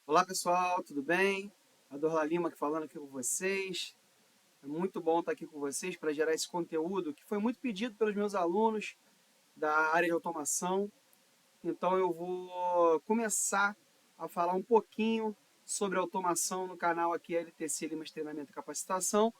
Olá pessoal, tudo bem? A Dorla Lima aqui falando aqui com vocês. É muito bom estar aqui com vocês para gerar esse conteúdo que foi muito pedido pelos meus alunos da área de automação. Então eu vou começar a falar um pouquinho sobre automação no canal aqui LTC Limas Treinamento e Capacitação.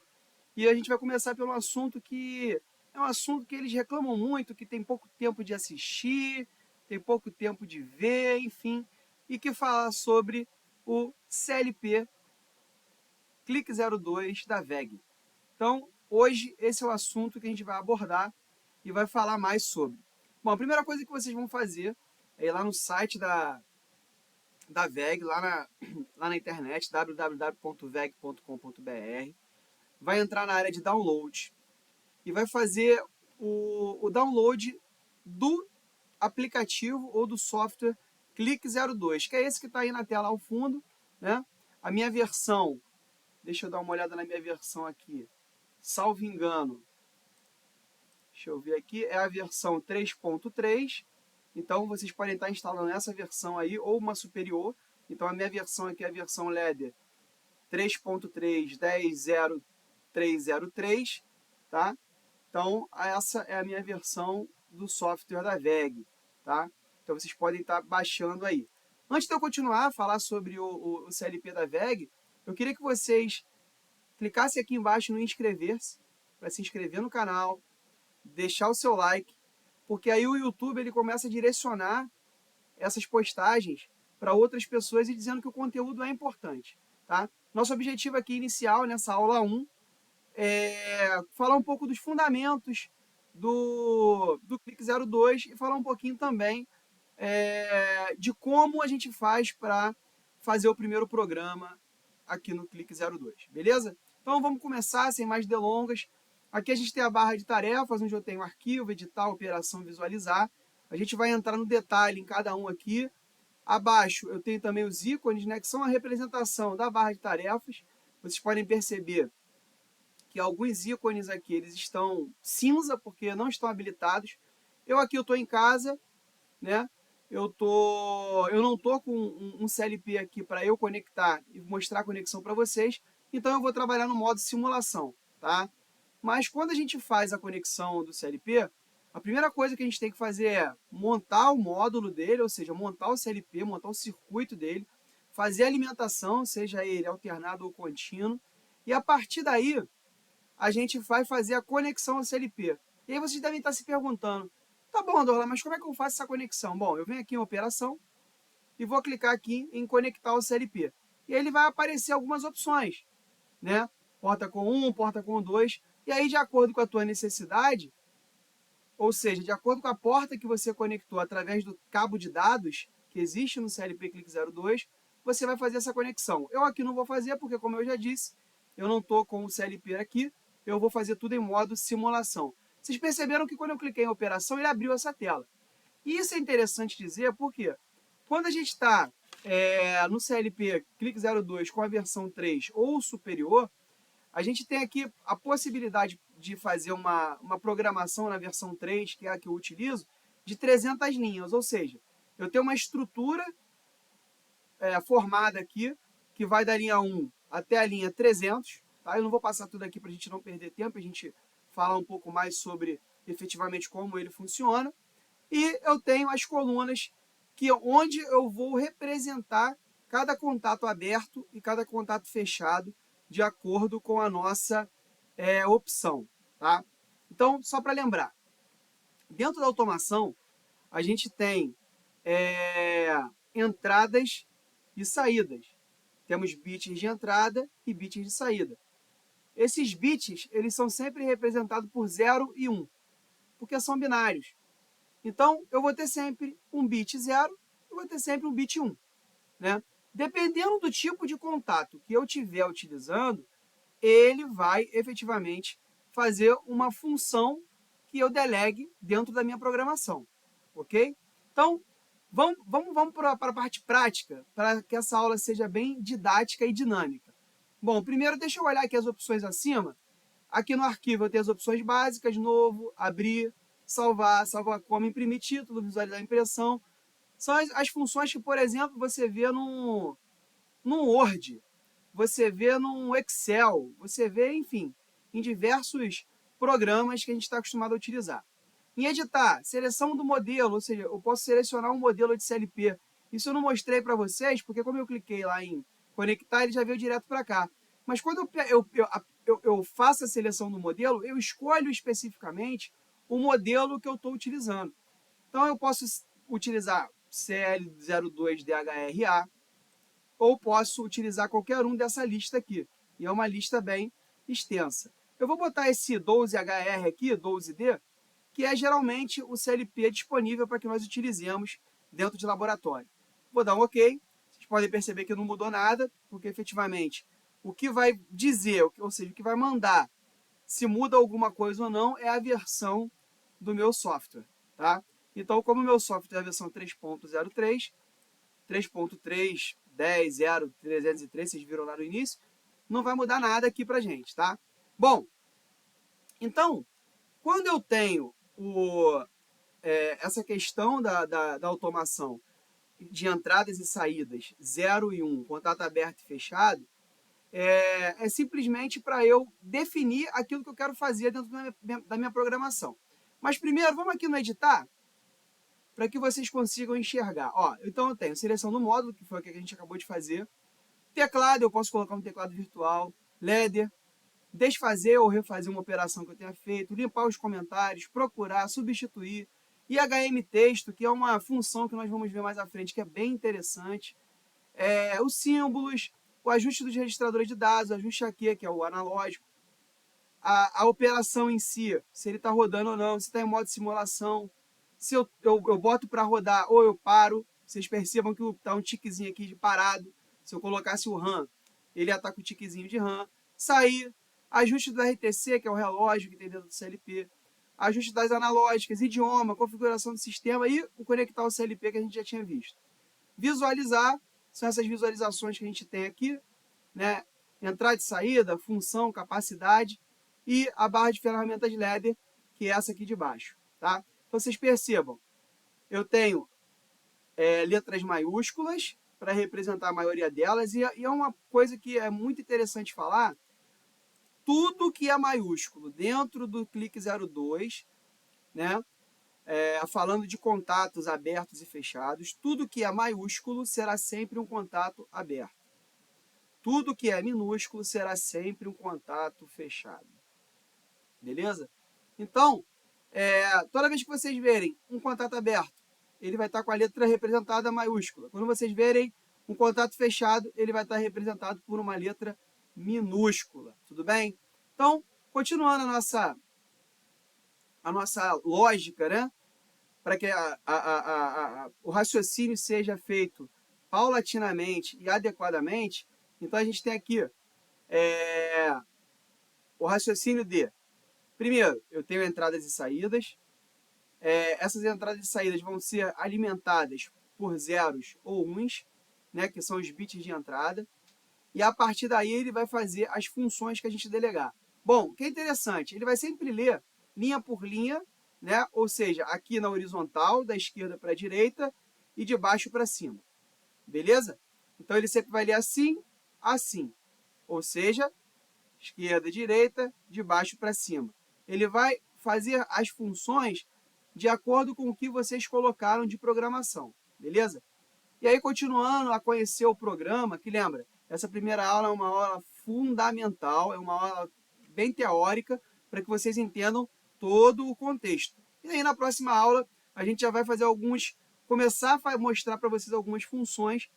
E a gente vai começar pelo assunto que é um assunto que eles reclamam muito, que tem pouco tempo de assistir, tem pouco tempo de ver, enfim, e que fala sobre o CLP Clique 02 da VEG. Então, hoje esse é o assunto que a gente vai abordar e vai falar mais sobre. Bom, a primeira coisa que vocês vão fazer é ir lá no site da VEG, lá na internet, www.veg.com.br, vai entrar na área de download e vai fazer o download do aplicativo ou do software Clique 02, que é esse que está aí na tela ao fundo, né? A minha versão, deixa eu dar uma olhada na minha versão aqui, salvo engano, deixa eu ver aqui, é a versão 3.3, então vocês podem estar instalando essa versão aí ou uma superior. Então a minha versão aqui é a versão LEDER 3.3.10.303, tá? Então essa é a minha versão do software da VEG, tá? Então vocês podem estar baixando aí. Antes de eu continuar a falar sobre o CLP da VEG, eu queria que vocês clicassem aqui embaixo no inscrever-se, para se inscrever no canal, deixar o seu like, porque aí o YouTube ele começa a direcionar essas postagens para outras pessoas e dizendo que o conteúdo é importante, tá? Nosso objetivo aqui inicial, nessa aula 1, é falar um pouco dos fundamentos do Clique 02 e falar um pouquinho também de como a gente faz para fazer o primeiro programa aqui no Clique 02, beleza? Então vamos começar sem mais delongas. Aqui a gente tem a barra de tarefas, onde eu tenho arquivo, editar, operação, visualizar. A gente vai entrar no detalhe em cada um aqui. Abaixo eu tenho também os ícones, né, que são a representação da barra de tarefas. Vocês podem perceber que alguns ícones aqui eles estão cinza, porque não estão habilitados. Eu aqui estou em casa, né? Eu não estou com um CLP aqui para eu conectar e mostrar a conexão para vocês, então eu vou trabalhar no modo simulação, tá? Mas quando a gente faz a conexão do CLP, a primeira coisa que a gente tem que fazer é montar o módulo dele, ou seja, montar o CLP, montar o circuito dele, fazer a alimentação, seja ele alternado ou contínuo, e a partir daí a gente vai fazer a conexão ao CLP. E aí vocês devem estar se perguntando, tá bom, Dorla, mas como é que eu faço essa conexão? Bom, eu venho aqui em operação e vou clicar aqui em conectar ao CLP. E aí ele vai aparecer algumas opções, né? Porta com 1, porta com 2. E aí, de acordo com a tua necessidade, ou seja, de acordo com a porta que você conectou através do cabo de dados que existe no CLP Clique 02, você vai fazer essa conexão. Eu aqui não vou fazer porque, como eu já disse, eu não estou com o CLP aqui, eu vou fazer tudo em modo simulação. Vocês perceberam que quando eu cliquei em operação, ele abriu essa tela. E isso é interessante dizer porque quando a gente está no CLP Clique 02 com a versão 3 ou superior, a gente tem aqui a possibilidade de fazer uma programação na versão 3, que é a que eu utilizo, de 300 linhas, ou seja, eu tenho uma estrutura formada aqui, que vai da linha 1 até a linha 300, tá? Eu não vou passar tudo aqui para a gente não perder tempo, a gente falar um pouco mais sobre efetivamente como ele funciona, e eu tenho as colunas onde eu vou representar cada contato aberto e cada contato fechado de acordo com a nossa opção, tá? Então, só para lembrar, dentro da automação, a gente tem entradas e saídas. Temos bits de entrada e bits de saída. Esses bits, eles são sempre representados por 0 e 1, porque são binários. Então, eu vou ter sempre um bit 0 e vou ter sempre um bit 1, né? Dependendo do tipo de contato que eu estiver utilizando, ele vai efetivamente fazer uma função que eu delegue dentro da minha programação, ok? Então, vamos para a parte prática, para que essa aula seja bem didática e dinâmica. Bom, primeiro deixa eu olhar aqui as opções acima. Aqui no arquivo eu tenho as opções básicas, novo, abrir, salvar como, imprimir título, visualizar a impressão. São as funções que, por exemplo, você vê no Word, você vê no Excel, você vê, enfim, em diversos programas que a gente está acostumado a utilizar. Em editar, seleção do modelo, ou seja, eu posso selecionar um modelo de CLP. Isso eu não mostrei para vocês, porque como eu cliquei lá em conectar, ele já veio direto para cá. Mas quando eu faço a seleção do modelo, eu escolho especificamente o modelo que eu estou utilizando. Então eu posso utilizar CL02DHRA, ou posso utilizar qualquer um dessa lista aqui. E é uma lista bem extensa. Eu vou botar esse 12HR aqui, 12D, que é geralmente o CLP disponível para que nós utilizemos dentro de laboratório. Vou dar um OK. Vocês podem perceber que não mudou nada, porque efetivamente o que vai dizer, ou seja, o que vai mandar se muda alguma coisa ou não, é a versão do meu software. Tá? Então, como o meu software é a versão 3.03, 3.3, 10, 0, 303, vocês viram lá no início, não vai mudar nada aqui para a gente, tá? Bom, então, quando eu tenho essa questão da automação de entradas e saídas 0 e 1, contato aberto e fechado, é simplesmente para eu definir aquilo que eu quero fazer dentro da minha programação. Mas primeiro, vamos aqui no editar, para que vocês consigam enxergar. Ó, então eu tenho seleção do módulo, que foi o que a gente acabou de fazer. Teclado, eu posso colocar um teclado virtual. Ladder, desfazer ou refazer uma operação que eu tenha feito. Limpar os comentários, procurar, substituir. E HM texto, que é uma função que nós vamos ver mais à frente, que é bem interessante. Os símbolos, o ajuste dos registradores de dados, o ajuste aqui, que é o analógico. A operação em si, se ele está rodando ou não, se está em modo de simulação. Se eu boto para rodar ou eu paro, vocês percebam que está um tiquezinho aqui de parado. Se eu colocasse o RAM, ele ia estar com o tiquezinho de RAM. Sair, ajuste do RTC, que é o relógio que tem dentro do CLP. Ajuste das analógicas, idioma, configuração do sistema e o conectar ao CLP que a gente já tinha visto. Visualizar, são essas visualizações que a gente tem aqui, né? Entrada e saída, função, capacidade e a barra de ferramentas ladder, que é essa aqui de baixo, tá? Então, vocês percebam, eu tenho letras maiúsculas para representar a maioria delas, e é uma coisa que é muito interessante falar, tudo que é maiúsculo dentro do Clique 02, né, falando de contatos abertos e fechados, tudo que é maiúsculo será sempre um contato aberto. Tudo que é minúsculo será sempre um contato fechado. Beleza? Então, toda vez que vocês verem um contato aberto, ele vai estar com a letra representada maiúscula. Quando vocês verem um contato fechado, ele vai estar representado por uma letra minúscula. Tudo bem? Então, continuando a nossa lógica, né? Para que o raciocínio seja feito paulatinamente e adequadamente, então a gente tem aqui o raciocínio de, primeiro, eu tenho entradas e saídas. Essas entradas e saídas vão ser alimentadas por zeros ou uns, né, que são os bits de entrada. E a partir daí ele vai fazer as funções que a gente delegar. Bom, o que é interessante, ele vai sempre ler linha por linha, né, ou seja, aqui na horizontal, da esquerda para a direita e de baixo para cima. Beleza? Então ele sempre vai ler assim, assim. Ou seja, esquerda, direita, de baixo para cima. Ele vai fazer as funções de acordo com o que vocês colocaram de programação, beleza? E aí, continuando a conhecer o programa, que lembra, essa primeira aula é uma aula fundamental, é uma aula bem teórica, para que vocês entendam todo o contexto. E aí, na próxima aula, a gente já vai fazer começar a mostrar para vocês algumas funções,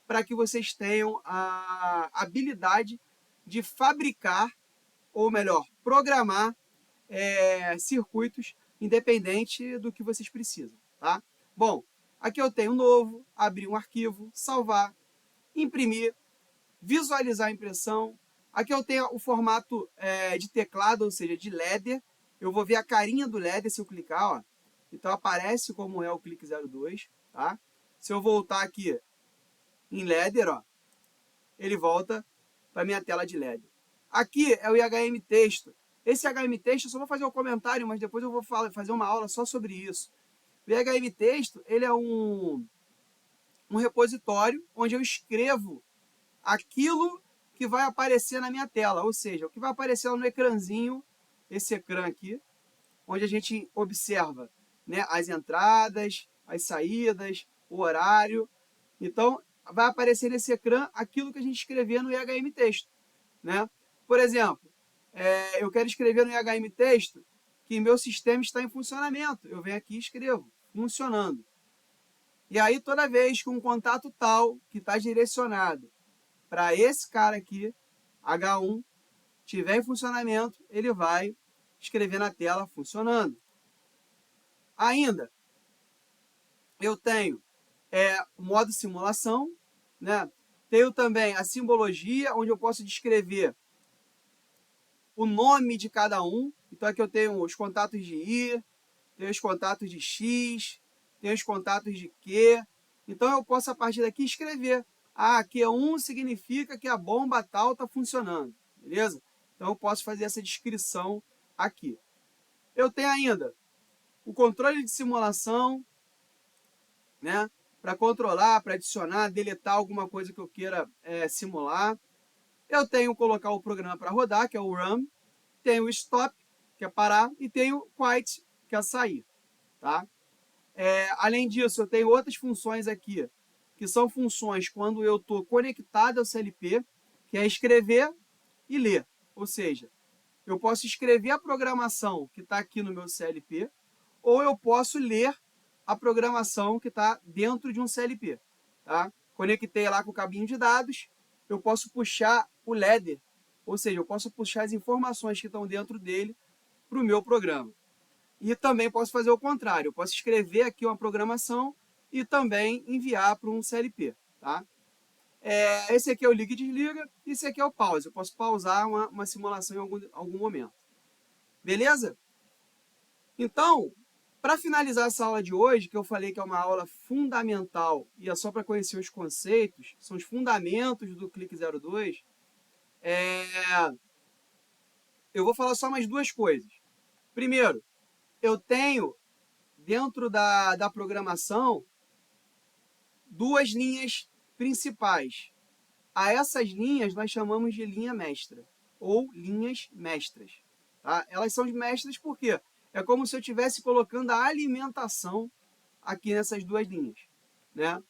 para que vocês tenham a habilidade de fabricar, ou melhor, programar circuitos independente do que vocês precisam, tá? Bom, aqui eu tenho um novo, abrir um arquivo, salvar, imprimir, visualizar a impressão. Aqui eu tenho o formato de teclado, ou seja, de ladder. Eu vou ver a carinha do ladder se eu clicar, ó. Então aparece como é o Clique 02, tá? Se eu voltar aqui em ladder, ó, ele volta para a minha tela de ladder. Aqui é o IHM texto. Esse HM texto, eu só vou fazer um comentário, mas depois eu vou fazer uma aula só sobre isso. O IHM texto, ele é um repositório onde eu escrevo aquilo que vai aparecer na minha tela, ou seja, o que vai aparecer lá no ecrãzinho, esse ecrã aqui, onde a gente observa, né, as entradas, as saídas, o horário. Então, vai aparecer nesse ecrã aquilo que a gente escrever no IHM Texto, né? Por exemplo, eu quero escrever no IHM Texto que meu sistema está em funcionamento. Eu venho aqui e escrevo, funcionando. E aí, toda vez que um contato tal, que está direcionado para esse cara aqui, H1, estiver em funcionamento, ele vai escrever na tela funcionando. Ainda, eu tenho o modo simulação, né? Tenho também a simbologia, onde eu posso descrever o nome de cada um. Então aqui eu tenho os contatos de I, tenho os contatos de X, tenho os contatos de Q. Então eu posso a partir daqui escrever. Q1 significa que a bomba tal está funcionando, beleza? Então eu posso fazer essa descrição aqui. Eu tenho ainda o controle de simulação, né? Para controlar, para adicionar, deletar alguma coisa que eu queira simular. Eu tenho colocar o programa para rodar, que é o run. Tenho o stop, que é parar, e tenho o quiet, que é sair. Tá? Além disso, eu tenho outras funções aqui, que são funções quando eu estou conectado ao CLP, que é escrever e ler. Ou seja, eu posso escrever a programação que está aqui no meu CLP, ou eu posso ler a programação que está dentro de um CLP. Tá? Conectei lá com o cabinho de dados, eu posso puxar o ladder, ou seja, eu posso puxar as informações que estão dentro dele para o meu programa. E também posso fazer o contrário, eu posso escrever aqui uma programação e também enviar para um CLP. Tá? Esse aqui é o liga e desliga, e esse aqui é o pause. Eu posso pausar uma simulação em algum momento. Beleza? Então, para finalizar essa aula de hoje, que eu falei que é uma aula fundamental e é só para conhecer os conceitos, são os fundamentos do Clique 02, eu vou falar só mais duas coisas. Primeiro, eu tenho dentro da programação duas linhas principais. A essas linhas nós chamamos de linha mestra ou linhas mestras. Tá? Elas são mestras porque é como se eu estivesse colocando a alimentação aqui nessas duas linhas. Né?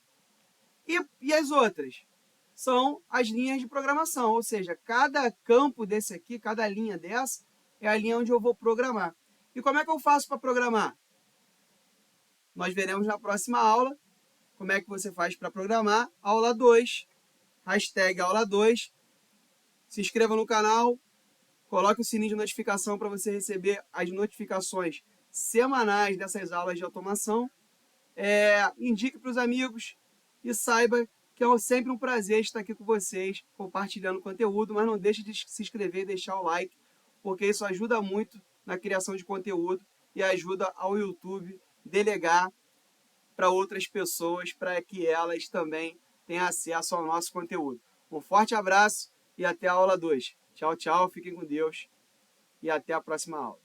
E as outras? São as linhas de programação, ou seja, cada campo desse aqui, cada linha dessa, é a linha onde eu vou programar. E como é que eu faço para programar? Nós veremos na próxima aula como é que você faz para programar. Aula 2, hashtag aula 2. Se inscreva no canal, coloque o sininho de notificação para você receber as notificações semanais dessas aulas de automação. Indique para os amigos e saiba que é sempre um prazer estar aqui com vocês, compartilhando conteúdo, mas não deixe de se inscrever e deixar o like, porque isso ajuda muito na criação de conteúdo e ajuda ao YouTube delegar para outras pessoas, para que elas também tenham acesso ao nosso conteúdo. Um forte abraço e até a aula 2. Tchau, tchau, fiquem com Deus e até a próxima aula.